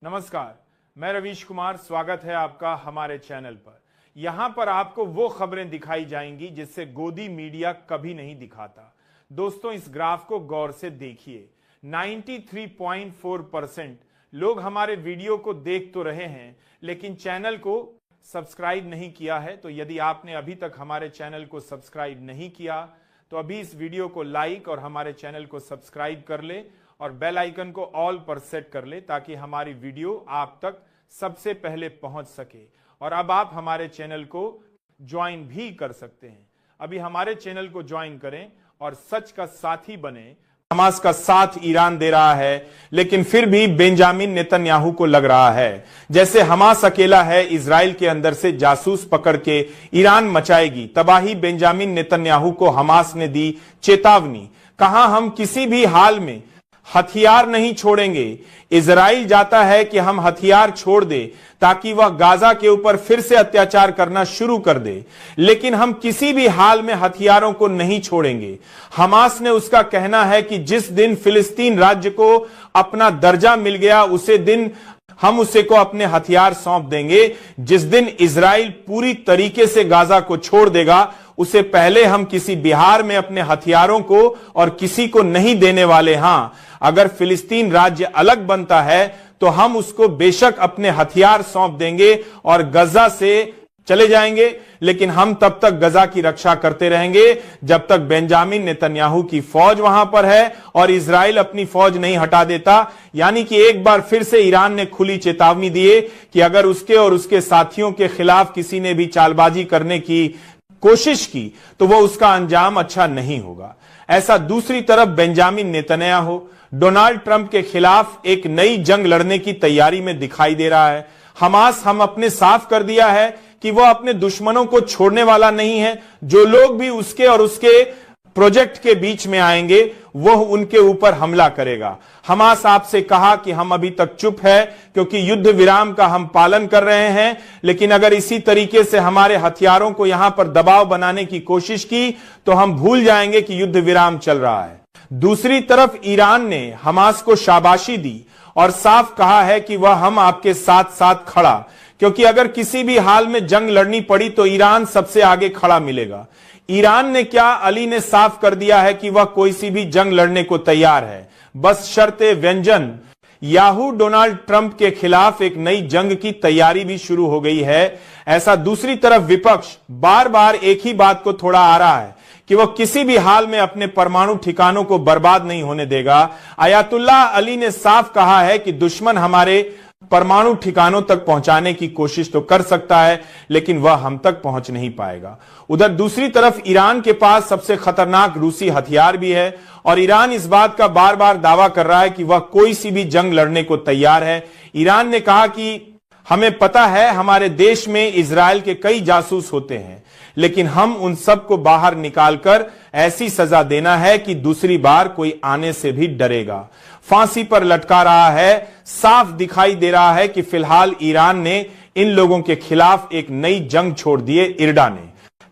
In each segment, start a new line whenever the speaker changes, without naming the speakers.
नमस्कार, मैं रवीश कुमार। स्वागत है आपका हमारे चैनल पर। यहां पर आपको वो खबरें दिखाई जाएंगी जिससे गोदी मीडिया कभी नहीं दिखाता। दोस्तों, इस ग्राफ को गौर से देखिए। 93.4% लोग हमारे वीडियो को देख तो रहे हैं, लेकिन चैनल को सब्सक्राइब नहीं किया है। तो यदि आपने अभी तक हमारे चैनल को सब्सक्राइब नहीं किया तो अभी इस वीडियो को लाइक और हमारे चैनल को सब्सक्राइब कर ले और बेल आइकन को ऑल पर सेट कर ले, ताकि हमारी वीडियो आप तक सबसे पहले पहुंच सके। और अब आप हमारे चैनल को ज्वाइन भी कर सकते हैं। अभी हमारे चैनल को ज्वाइन करें और सच का साथी बने। हमास का साथ ईरान दे रहा है, लेकिन फिर भी बेंजामिन नेतन्याहू को लग रहा है जैसे हमास अकेला है, इजराइल के अंदर से जासूस पकड़ के ईरान मचाएगी तबाही। बेंजामिन नेतन्याहू को हमास ने दी चेतावनी, कहा हम किसी भी हाल में हथियार नहीं छोड़ेंगे। इजराइल जाता है कि हम हथियार छोड़ दे ताकि वह गाजा के ऊपर फिर से अत्याचार करना शुरू कर दे, लेकिन हम किसी भी हाल में हथियारों को नहीं छोड़ेंगे। हमास ने उसका कहना है कि जिस दिन फिलिस्तीन राज्य को अपना दर्जा मिल गया उसे दिन हम उसे को अपने हथियार सौंप देंगे। जिस दिन इजराइल पूरी तरीके से गाजा को छोड़ देगा उसे पहले हम किसी बिहार में अपने हथियारों को और किसी को नहीं देने वाले। हां, अगर फिलिस्तीन राज्य अलग बनता है तो हम उसको बेशक अपने हथियार सौंप देंगे और गजा से चले जाएंगे, लेकिन हम तब तक गजा की रक्षा करते रहेंगे जब तक बेंजामिन नेतन्याहू की फौज वहां पर है और इजराइल अपनी फौज नहीं हटा देता। यानी कि एक बार फिर से ईरान ने खुली चेतावनी दी है कि अगर उसके और उसके साथियों के खिलाफ किसी ने भी चालबाजी करने की कोशिश की तो वो उसका अंजाम अच्छा नहीं होगा। ऐसा दूसरी तरफ बेंजामिन नेतन्याहू डोनाल्ड ट्रंप के खिलाफ एक नई जंग लड़ने की तैयारी में दिखाई दे रहा है। हमास हम अपने साफ कर दिया है कि वह अपने दुश्मनों को छोड़ने वाला नहीं है। जो लोग भी उसके और उसके प्रोजेक्ट के बीच में आएंगे वह उनके ऊपर हमला करेगा। हमास आपसे कहा कि हम अभी तक चुप है क्योंकि युद्ध विराम का हम पालन कर रहे हैं, लेकिन अगर इसी तरीके से हमारे हथियारों को यहां पर दबाव बनाने की कोशिश की तो हम भूल जाएंगे कि युद्ध विराम चल रहा है। दूसरी तरफ ईरान ने हमास को शाबाशी दी और साफ कहा है कि वह हम आपके साथ साथ खड़ा, क्योंकि अगर किसी भी हाल में जंग लड़नी पड़ी तो ईरान सबसे आगे खड़ा मिलेगा। ईरान ने क्या, अली ने साफ कर दिया है कि वह कोई सी भी जंग लड़ने को तैयार है, बस शर्ते व्यंजन। याहू डोनाल्ड ट्रंप के खिलाफ एक नई जंग की तैयारी भी शुरू हो गई है। ऐसा दूसरी तरफ विपक्ष बार बार एक ही बात को थोड़ा आ रहा है कि वह किसी भी हाल में अपने परमाणु ठिकानों को बर्बाद नहीं होने देगा। अयातुल्लाह अली ने साफ कहा है कि दुश्मन हमारे परमाणु ठिकानों तक पहुंचाने की कोशिश तो कर सकता है, लेकिन वह हम तक पहुंच नहीं पाएगा। उधर दूसरी तरफ ईरान के पास सबसे खतरनाक रूसी हथियार भी है और ईरान इस बात का बार बार दावा कर रहा है कि वह कोई सी भी जंग लड़ने को तैयार है। ईरान ने कहा कि हमें पता है हमारे देश में इजराइल के कई जासूस होते हैं, लेकिन हम उन सब को बाहर निकालकर ऐसी सजा देना है कि दूसरी बार कोई आने से भी डरेगा। फांसी पर लटका रहा है। साफ दिखाई दे रहा है कि फिलहाल ईरान ने इन लोगों के खिलाफ एक नई जंग छोड़ दी है। इरडा ने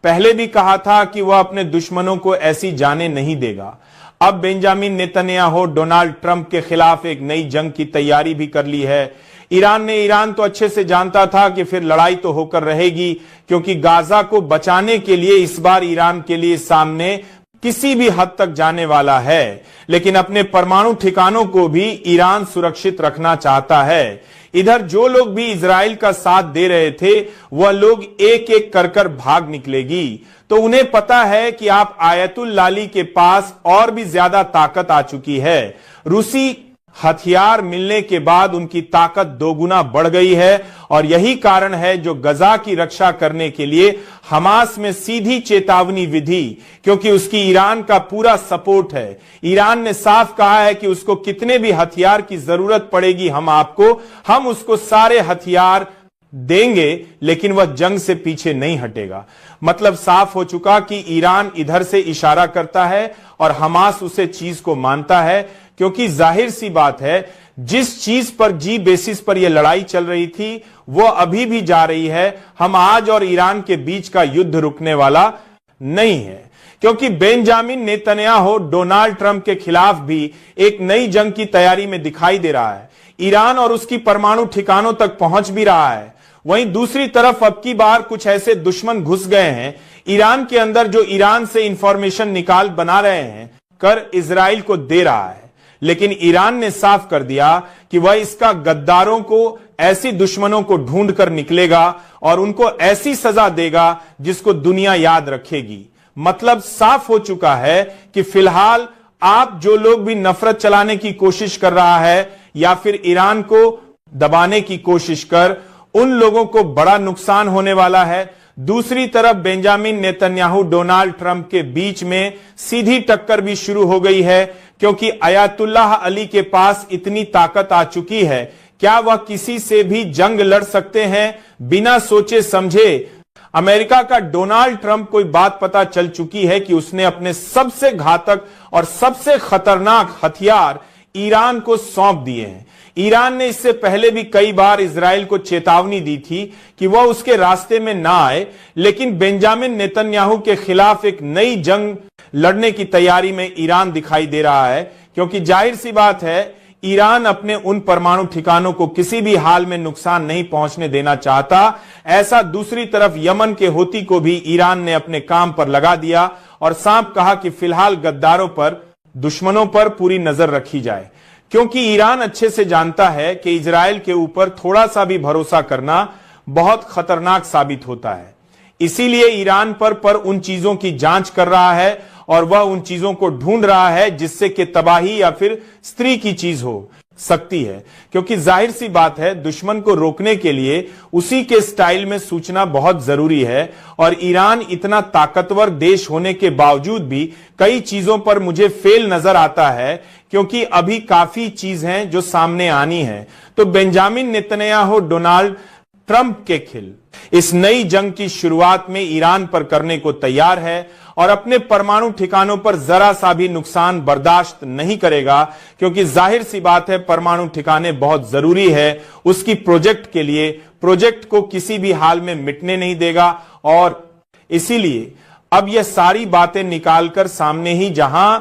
पहले भी कहा था कि वह अपने दुश्मनों को ऐसी जाने नहीं देगा। अब बेंजामिन नेतन्याहू डोनाल्ड ट्रंप के खिलाफ एक नई जंग की तैयारी भी कर ली है। ईरान तो अच्छे से जानता था कि फिर लड़ाई तो होकर रहेगी, क्योंकि गाजा को बचाने के लिए इस बार ईरान के लिए सामने किसी भी हद तक जाने वाला है, लेकिन अपने परमाणु ठिकानों को भी ईरान सुरक्षित रखना चाहता है। इधर जो लोग भी इजराइल का साथ दे रहे थे वह लोग एक एक कर भाग निकलेगी, तो उन्हें पता है कि आप आयतुल्लाह के पास और भी ज्यादा ताकत आ चुकी है। रूसी हथियार मिलने के बाद उनकी ताकत दोगुना बढ़ गई है और यही कारण है जो गजा की रक्षा करने के लिए हमास में सीधी चेतावनी विधि, क्योंकि उसकी ईरान का पूरा सपोर्ट है। ईरान ने साफ कहा है कि उसको कितने भी हथियार की जरूरत पड़ेगी हम उसको सारे हथियार देंगे, लेकिन वह जंग से पीछे नहीं हटेगा। मतलब साफ हो चुका कि ईरान इधर से इशारा करता है और हमास उसे चीज को मानता है, क्योंकि जाहिर सी बात है जिस चीज पर जी बेसिस पर यह लड़ाई चल रही थी वो अभी भी जा रही है। हम आज और ईरान के बीच का युद्ध रुकने वाला नहीं है, क्योंकि बेंजामिन नेतन्याहू डोनाल्ड ट्रंप के खिलाफ भी एक नई जंग की तैयारी में दिखाई दे रहा है। ईरान और उसकी परमाणु ठिकानों तक पहुंच भी रहा है। वहीं दूसरी तरफ अब की बार कुछ ऐसे दुश्मन घुस गए हैं ईरान के अंदर जो ईरान से इंफॉर्मेशन निकाल बना रहे हैं कर इजराइल को दे रहा है। लेकिन ईरान ने साफ कर दिया कि वह इसका गद्दारों को, ऐसी दुश्मनों को ढूंढ कर निकलेगा और उनको ऐसी सजा देगा जिसको दुनिया याद रखेगी। मतलब साफ हो चुका है कि फिलहाल आप जो लोग भी नफरत चलाने की कोशिश कर रहा है या फिर ईरान को दबाने की कोशिश कर, उन लोगों को बड़ा नुकसान होने वाला है। दूसरी तरफ बेंजामिन नेतन्याहू डोनाल्ड ट्रंप के बीच में सीधी टक्कर भी शुरू हो गई है, क्योंकि अयातुल्लाह अली के पास इतनी ताकत आ चुकी है, क्या वह किसी से भी जंग लड़ सकते हैं बिना सोचे समझे। अमेरिका का डोनाल्ड ट्रंप को बात पता चल चुकी है कि उसने अपने सबसे घातक और सबसे खतरनाक हथियार ईरान को सौंप दिए हैं। ईरान ने इससे पहले भी कई बार इजराइल को चेतावनी दी थी कि वह उसके रास्ते में ना आए, लेकिन बेंजामिन नेतन्याहू के खिलाफ एक नई जंग लड़ने की तैयारी में ईरान दिखाई दे रहा है, क्योंकि जाहिर सी बात है ईरान अपने उन परमाणु ठिकानों को किसी भी हाल में नुकसान नहीं पहुंचने देना चाहता। ऐसा दूसरी तरफ यमन के हूती को भी ईरान ने अपने काम पर लगा दिया और साफ कहा कि फिलहाल गद्दारों पर, दुश्मनों पर पूरी नजर रखी जाए, क्योंकि ईरान अच्छे से जानता है कि इजराइल के ऊपर थोड़ा सा भी भरोसा करना बहुत खतरनाक साबित होता है। इसीलिए ईरान पर उन चीजों की जांच कर रहा है और वह उन चीजों को ढूंढ रहा है जिससे कि तबाही या फिर स्त्री की चीज हो सकती है, क्योंकि जाहिर सी बात है दुश्मन को रोकने के लिए उसी के स्टाइल में सूचना बहुत जरूरी है। और ईरान इतना ताकतवर देश होने के बावजूद भी कई चीजों पर मुझे फेल नजर आता है, क्योंकि अभी काफी चीज हैं जो सामने आनी है। तो बेंजामिन नेतन्याहू डोनाल्ड ट्रंप के खिल इस नई जंग की शुरुआत में ईरान पर करने को तैयार है और अपने परमाणु ठिकानों पर जरा सा भी नुकसान बर्दाश्त नहीं करेगा, क्योंकि जाहिर सी बात है परमाणु ठिकाने बहुत जरूरी है उसकी प्रोजेक्ट के लिए। प्रोजेक्ट को किसी भी हाल में मिटने नहीं देगा और इसीलिए अब यह सारी बातें निकालकर सामने ही जहां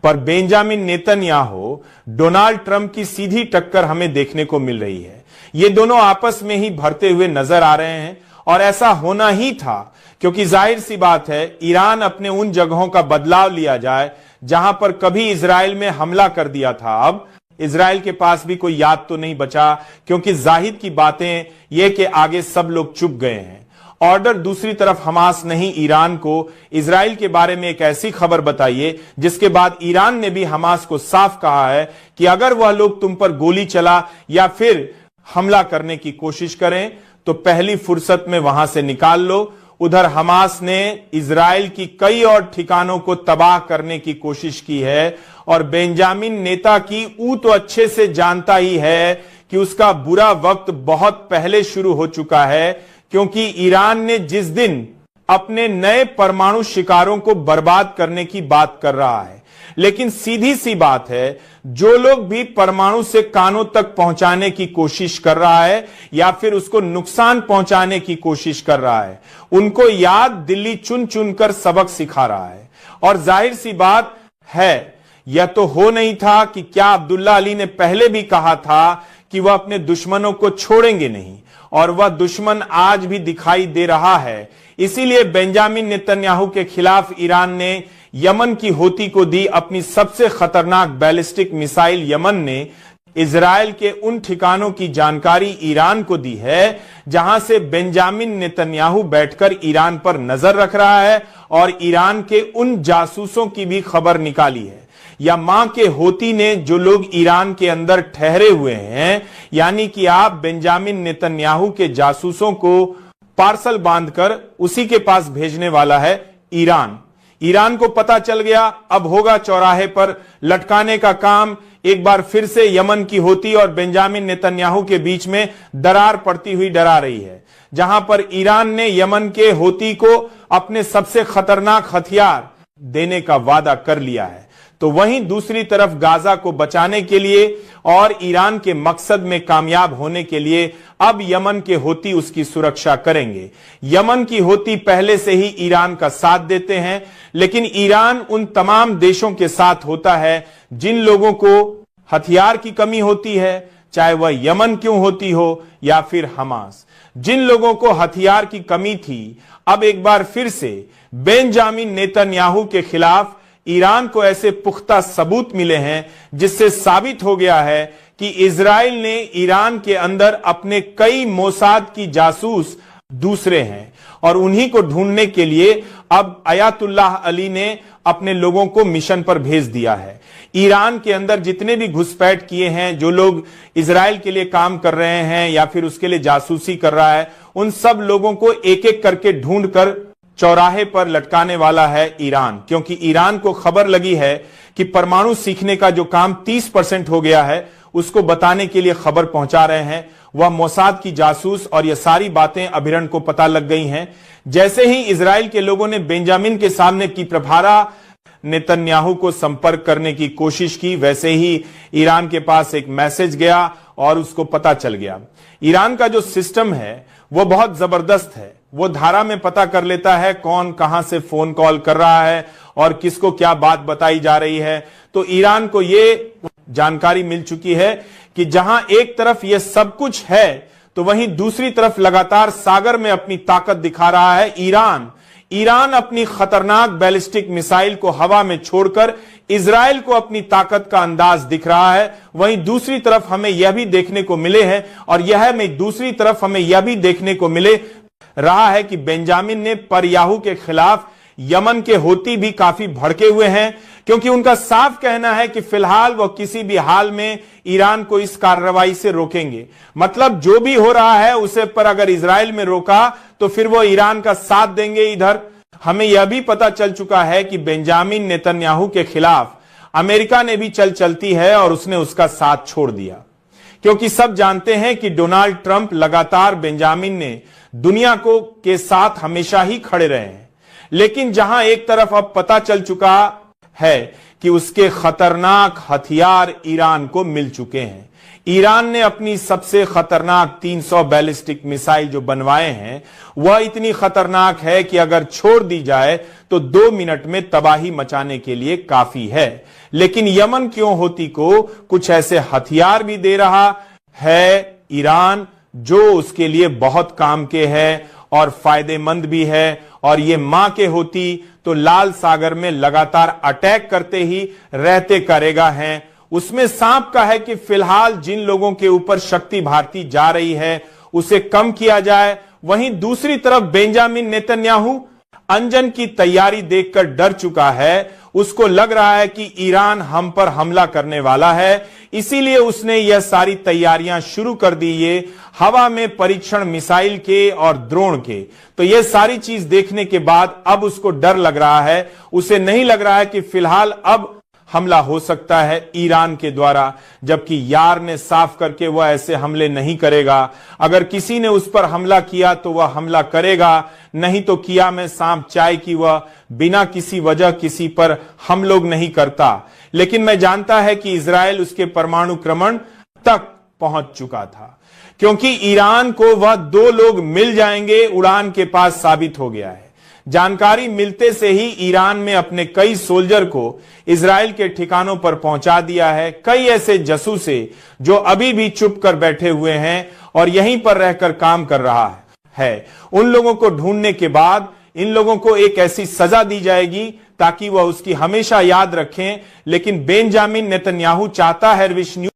पर बेंजामिन नेतन्याहू डोनाल्ड ट्रंप की सीधी टक्कर हमें देखने को मिल रही है। ये दोनों आपस में ही भरते हुए नजर आ रहे हैं और ऐसा होना ही था, क्योंकि जाहिर सी बात है ईरान अपने उन जगहों का बदलाव लिया जाए जहां पर कभी इजराइल में हमला कर दिया था। अब इजराइल के पास भी कोई याद तो नहीं बचा, क्योंकि जाहिर की बातें ये कि आगे सब लोग चुप गए हैं। ऑर्डर दूसरी तरफ हमास नहीं ईरान को इजराइल के बारे में एक ऐसी खबर बताइए जिसके बाद ईरान ने भी हमास को साफ कहा है कि अगर वह लोग तुम पर गोली चला या फिर हमला करने की कोशिश करें तो पहली फुर्सत में वहां से निकाल लो। उधर हमास ने इजराइल की कई और ठिकानों को तबाह करने की कोशिश की है और बेंजामिन नेता की ऊ तो अच्छे से जानता ही है कि उसका बुरा वक्त बहुत पहले शुरू हो चुका है, क्योंकि ईरान ने जिस दिन अपने नए परमाणु शिकारों को बर्बाद करने की बात कर रहा है, लेकिन सीधी सी बात है जो लोग भी परमाणु से कानों तक पहुंचाने की कोशिश कर रहा है या फिर उसको नुकसान पहुंचाने की कोशिश कर रहा है, उनको याद दिल्ली चुन चुनकर सबक सिखा रहा है। और जाहिर सी बात है यह तो हो नहीं था कि क्या अब्दुल्ला अली ने पहले भी कहा था कि वह अपने दुश्मनों को छोड़ेंगे नहीं, और वह दुश्मन आज भी दिखाई दे रहा है। इसीलिए बेंजामिन नेतन्याहू के खिलाफ ईरान ने यमन की हूती को दी अपनी सबसे खतरनाक बैलिस्टिक मिसाइल। यमन ने इजराइल के उन ठिकानों की जानकारी ईरान को दी है जहां से बेंजामिन नेतन्याहू बैठकर ईरान पर नजर रख रहा है और ईरान के उन जासूसों की भी खबर निकाली है। या मां के हूती ने जो लोग ईरान के अंदर ठहरे हुए हैं, यानी कि आप बेंजामिन नेतन्याहू के जासूसों को पार्सल बांधकर उसी के पास भेजने वाला है ईरान। ईरान को पता चल गया, अब होगा चौराहे पर लटकाने का काम। एक बार फिर से यमन की हूती और बेंजामिन नेतन्याहू के बीच में दरार पड़ती हुई डरा रही है, जहां पर ईरान ने यमन के हूती को अपने सबसे खतरनाक हथियार देने का वादा कर लिया है। तो वहीं दूसरी तरफ गाजा को बचाने के लिए और ईरान के मकसद में कामयाब होने के लिए अब यमन के हूती उसकी सुरक्षा करेंगे। यमन की हूती पहले से ही ईरान का साथ देते हैं, लेकिन ईरान उन तमाम देशों के साथ होता है जिन लोगों को हथियार की कमी होती है, चाहे वह यमन क्यों होती हो या फिर हमास। जिन लोगों को हथियार की कमी थी, अब एक बार फिर से बेंजामिन नेतन्याहू के खिलाफ ईरान को ऐसे पुख्ता सबूत मिले हैं जिससे साबित हो गया है कि इजराइल ने ईरान के अंदर अपने कई मोसाद की जासूस दूसरे हैं और उन्हीं को ढूंढने के लिए अब अयातुल्लाह अली ने अपने लोगों को मिशन पर भेज दिया है। ईरान के अंदर जितने भी घुसपैठ किए हैं, जो लोग इजराइल के लिए काम कर रहे हैं या फिर उसके लिए जासूसी कर रहा है, उन सब लोगों को एक एक करके ढूंढकर चौराहे पर लटकाने वाला है ईरान। क्योंकि ईरान को खबर लगी है कि परमाणु सीखने का जो काम 30% हो गया है, उसको बताने के लिए खबर पहुंचा रहे हैं वह मोसाद की जासूस, और यह सारी बातें अभिरण को पता लग गई हैं। जैसे ही इजराइल के लोगों ने बेंजामिन के सामने की प्रभारा नेतन्याहू को संपर्क करने की कोशिश की, वैसे ही ईरान के पास एक मैसेज गया और उसको पता चल गया। ईरान का जो सिस्टम है वो बहुत जबरदस्त है। वो धारा में पता कर लेता है कौन कहां से फोन कॉल कर रहा है और किसको क्या बात बताई जा रही है। तो ईरान को ये जानकारी मिल चुकी है कि जहां एक तरफ ये सब कुछ है, तो वहीं दूसरी तरफ लगातार सागर में अपनी ताकत दिखा रहा है ईरान अपनी खतरनाक बैलिस्टिक मिसाइल को हवा में छोड़कर इजराइल को अपनी ताकत का अंदाज दिख रहा है। वहीं दूसरी तरफ हमें यह भी देखने को मिले हैं, और दूसरी तरफ हमें यह भी देखने को मिले रहा है कि बेंजामिन ने परयाहू के खिलाफ यमन के होती भी काफी भड़के हुए हैं, क्योंकि उनका साफ कहना है कि फिलहाल वह किसी भी हाल में ईरान को इस कार्रवाई से रोकेंगे। मतलब जो भी हो रहा है उसे पर अगर इजराइल में रोका तो फिर वो ईरान का साथ देंगे। इधर हमें यह भी पता चल चुका है कि बेंजामिन नेतन्याहू के खिलाफ अमेरिका ने भी चलती है और उसने उसका साथ छोड़ दिया, क्योंकि सब जानते हैं कि डोनाल्ड ट्रंप लगातार बेंजामिन ने दुनिया को के साथ हमेशा ही खड़े रहे हैं। लेकिन जहां एक तरफ अब पता चल चुका है कि उसके खतरनाक हथियार ईरान को मिल चुके हैं। ईरान ने अपनी सबसे खतरनाक 300 बैलिस्टिक मिसाइल जो बनवाए हैं, वह इतनी खतरनाक है कि अगर छोड़ दी जाए तो 2 मिनट में तबाही मचाने के लिए काफी है। लेकिन यमन क्यों होती को कुछ ऐसे हथियार भी दे रहा है ईरान जो उसके लिए बहुत काम के है और फायदेमंद भी है। और ये मां के होती तो लाल सागर में लगातार अटैक करते ही रहते करेगा हैं। उसमें सांप का है कि फिलहाल जिन लोगों के ऊपर शक्ति भारती जा रही है उसे कम किया जाए। वहीं दूसरी तरफ बेंजामिन नेतन्याहू अंजन की तैयारी देखकर डर चुका है। उसको लग रहा है कि ईरान हम पर हमला करने वाला है, इसीलिए उसने यह सारी तैयारियां शुरू कर दी, ये हवा में परीक्षण मिसाइल के और ड्रोन के। तो यह सारी चीज देखने के बाद अब उसको डर लग रहा है। उसे नहीं लग रहा है कि फिलहाल अब हमला हो सकता है ईरान के द्वारा, जबकि यार ने साफ करके वह ऐसे हमले नहीं करेगा। अगर किसी ने उस पर हमला किया तो वह हमला करेगा, नहीं तो किया में सांप चाय की वह बिना किसी वजह किसी पर हम लोग नहीं करता। लेकिन मैं जानता है कि इजराइल उसके परमाणु क्रमण तक पहुंच चुका था, क्योंकि ईरान को वह 2 लोग मिल जाएंगे उड़ान के पास साबित हो गया है। जानकारी मिलते से ही ईरान में अपने कई सोल्जर को इजराइल के ठिकानों पर पहुंचा दिया है। कई ऐसे जासूसे जो अभी भी चुप कर बैठे हुए हैं और यहीं पर रहकर काम कर रहा है, उन लोगों को ढूंढने के बाद इन लोगों को एक ऐसी सजा दी जाएगी ताकि वह उसकी हमेशा याद रखें। लेकिन बेंजामिन नेतन्याहू चाहता है विश्व